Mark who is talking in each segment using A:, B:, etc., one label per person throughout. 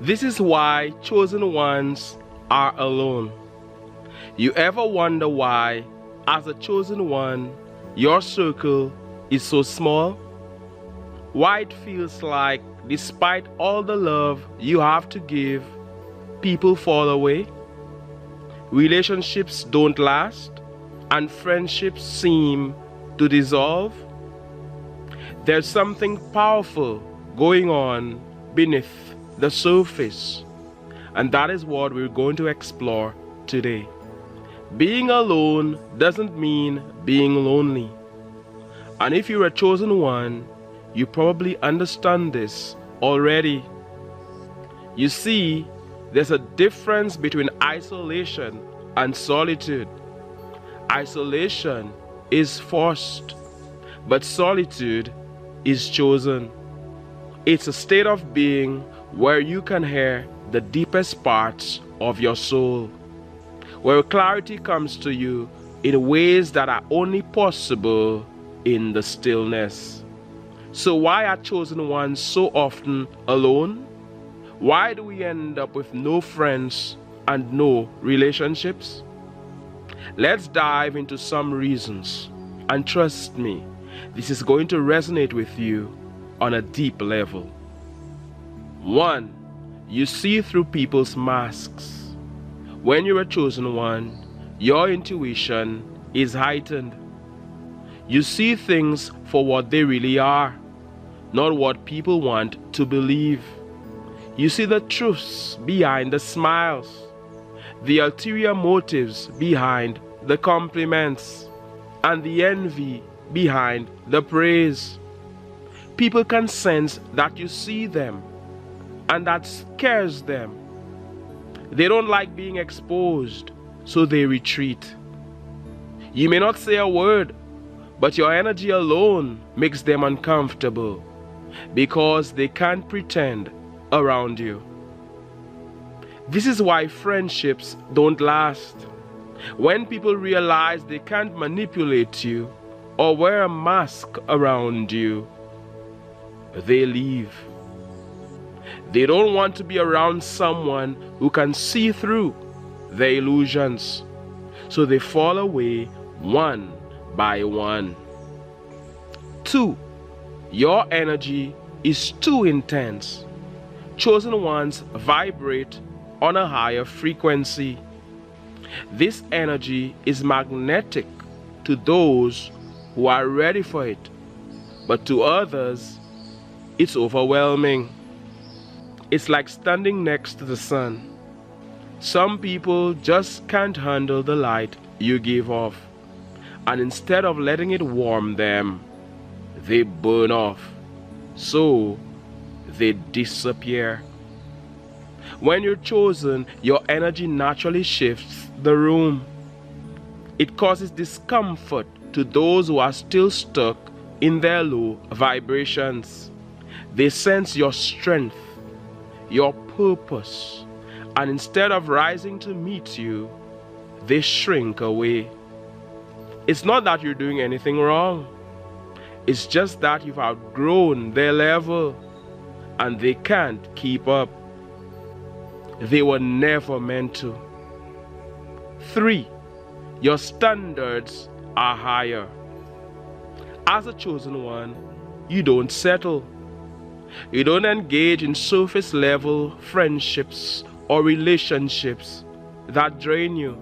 A: This is why chosen ones are alone. You ever wonder why, as a chosen one, your circle is so small? Why it feels like, despite all the love you have to give, people fall away? Relationships don't last, and friendships seem to dissolve? There's something powerful going on beneath the surface, and that is what we're going to explore today. Being alone doesn't mean being lonely. And if you're a chosen one, you probably understand this already. You see, there's a difference between isolation and solitude. Isolation is forced, but solitude is chosen. It's a state of being where you can hear the deepest parts of your soul, where clarity comes to you in ways that are only possible in the stillness. So why are chosen ones so often alone? Why do we end up with no friends and no relationships? Let's dive into some reasons, and trust me, this is going to resonate with you on a deep level. 1. You see through people's masks. When you're a chosen one, your intuition is heightened. You see things for what they really are, not what people want to believe. You see the truths behind the smiles, the ulterior motives behind the compliments, and the envy behind the praise. People can sense that you see them, and that scares them. They don't like being exposed, so they retreat. You may not say a word, but your energy alone makes them uncomfortable, because they can't pretend around you. This is why friendships don't last. When people realize they can't manipulate you or wear a mask around you, they leave. They don't want to be around someone who can see through their illusions, so they fall away one by one. 2. Your energy is too intense. Chosen ones vibrate on a higher frequency. This energy is magnetic to those who are ready for it, but to others, it's overwhelming. It's like standing next to the sun. Some people just can't handle the light you give off, and instead of letting it warm them, they burn off, so they disappear. When you're chosen, your energy naturally shifts the room. It causes discomfort to those who are still stuck in their low vibrations. They sense your strength, your purpose, and instead of rising to meet you, they shrink away. It's not that you're doing anything wrong. It's just that you've outgrown their level and they can't keep up. They were never meant to. 3. Your standards are higher. As a chosen one, you don't settle. You don't engage in surface level friendships or relationships that drain you.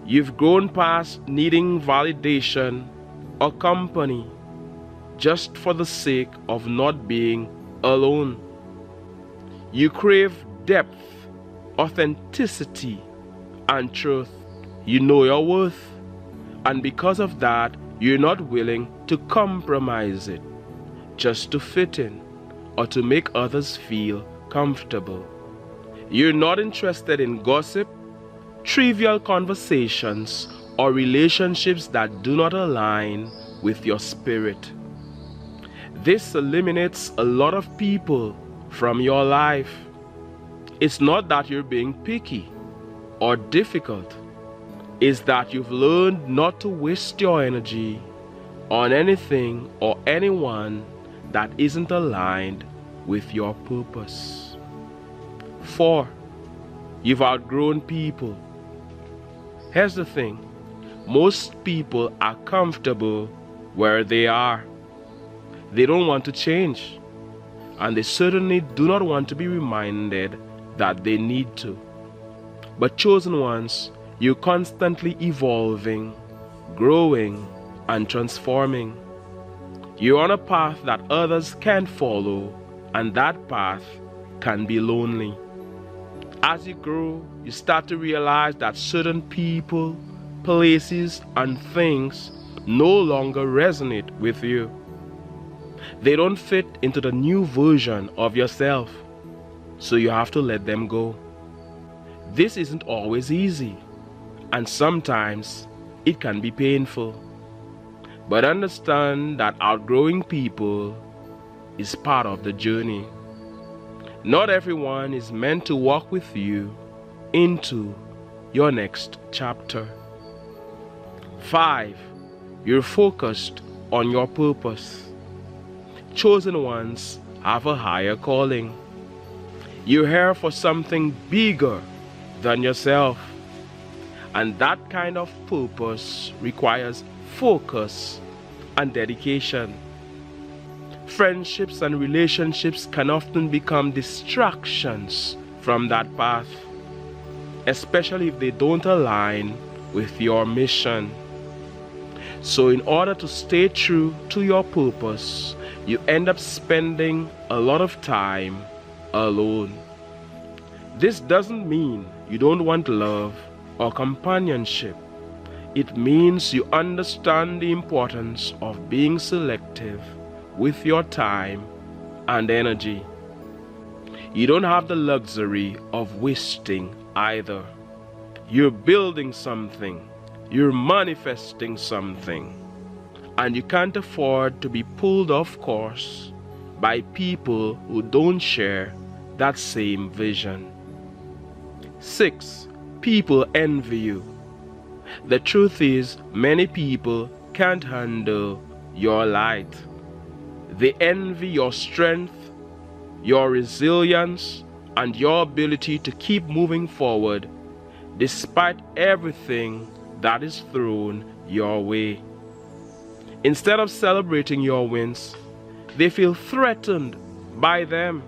A: You've grown past needing validation or company just for the sake of not being alone. You crave depth, authenticity, and truth. You know your worth, and because of that, you're not willing to compromise it just to fit in or to make others feel comfortable. You're not interested in gossip, trivial conversations, or relationships that do not align with your spirit. This eliminates a lot of people from your life. It's not that you're being picky or difficult. It's that you've learned not to waste your energy on anything or anyone that isn't aligned with your purpose. 4. You've outgrown people. Here's the thing. Most people are comfortable where they are. They don't want to change. And they certainly do not want to be reminded that they need to. But chosen ones, you're constantly evolving, growing, and transforming. You're on a path that others can't follow, and that path can be lonely. As you grow, you start to realize that certain people, places, and things no longer resonate with you. They don't fit into the new version of yourself, so you have to let them go. This isn't always easy, and sometimes it can be painful. But understand that outgrowing people is part of the journey. Not everyone is meant to walk with you into your next chapter. 5. You're focused on your purpose. Chosen ones have a higher calling. You're here for something bigger than yourself. And that kind of purpose requires focus and dedication. Friendships and relationships can often become distractions from that path, especially if they don't align with your mission. So in order to stay true to your purpose, you end up spending a lot of time alone. This doesn't mean you don't want love or companionship. It means you understand the importance of being selective with your time and energy. You don't have the luxury of wasting either. You're building something, you're manifesting something, and you can't afford to be pulled off course by people who don't share that same vision. 6. People envy you. The truth is, many people can't handle your light. They envy your strength, your resilience, and your ability to keep moving forward despite everything that is thrown your way. Instead of celebrating your wins, they feel threatened by them.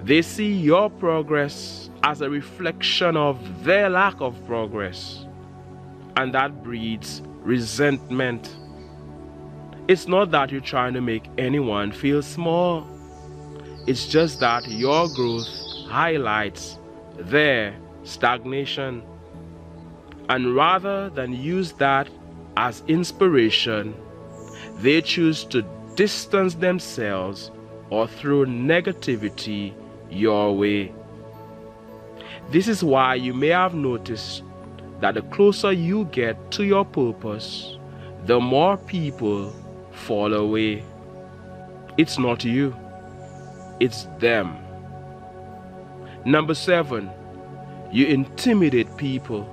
A: They see your progress as a reflection of their lack of progress, and that breeds resentment. It's not that you're trying to make anyone feel small. It's just that your growth highlights their stagnation. And rather than use that as inspiration, they choose to distance themselves or throw negativity your way. This is why you may have noticed that the closer you get to your purpose, the more people fall away. It's not you, it's them. Number 7, you intimidate people.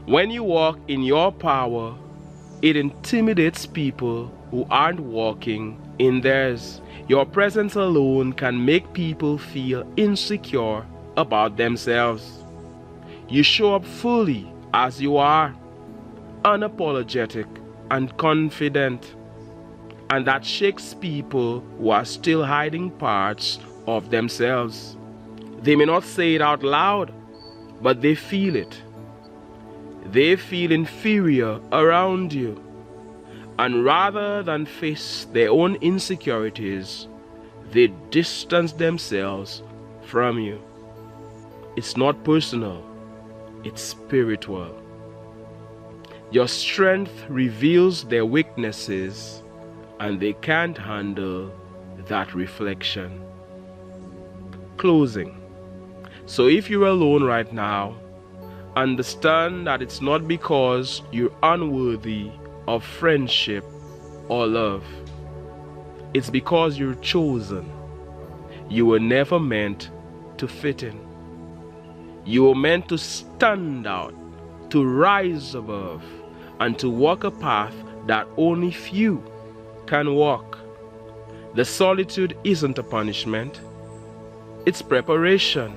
A: When you walk in your power, it intimidates people who aren't walking in theirs. Your presence alone can make people feel insecure about themselves. You show up fully as you are, unapologetic and confident, and that shakes people who are still hiding parts of themselves. They may not say it out loud, but they feel it. They feel inferior around you, and rather than face their own insecurities, they distance themselves from you. It's not personal, it's spiritual. Your strength reveals their weaknesses, and they can't handle that reflection. Closing. So if you're alone right now, understand that it's not because you're unworthy of friendship or love. It's because you're chosen. You were never meant to fit in. You were meant to stand out, to rise above, and to walk a path that only few can walk. The solitude isn't a punishment. It's preparation.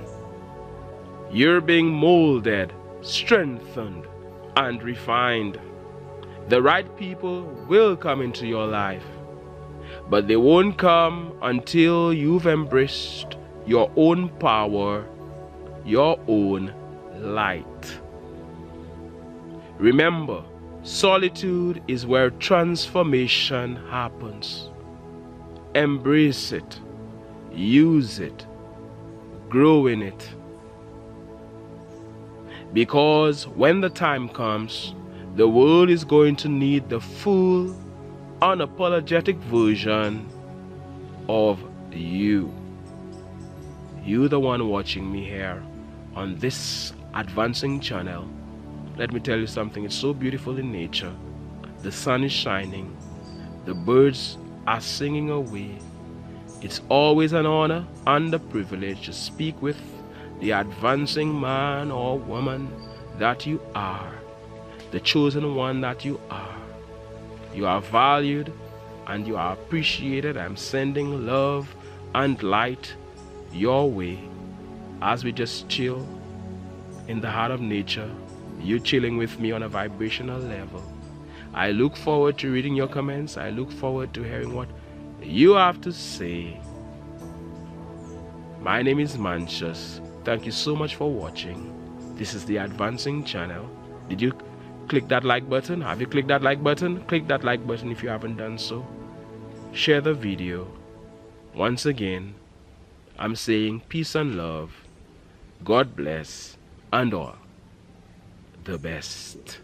A: You're being molded, strengthened, and refined. The right people will come into your life, but they won't come until you've embraced your own power, your own light. Remember, solitude is where transformation happens. Embrace it, use it, grow in it. Because when the time comes, the world is going to need the full, unapologetic version of you. You, the one watching me here on this advancing channel. Let me tell you something, it's so beautiful in nature. The sun is shining, the birds are singing away. It's always an honor and a privilege to speak with the advancing man or woman that you are, the chosen one that you are. You are valued and you are appreciated. I'm sending love and light your way as we just chill in the heart of nature. You chilling with me on a vibrational level. I look forward to reading your comments. I look forward to hearing what you have to say. My name is Mantius. Thank you so much for watching. This is the Advancing channel. Did you click that like button? Have you clicked that like button? Click that like button if you haven't done so. Share the video. Once again, I'm saying peace and love. God bless and all the best.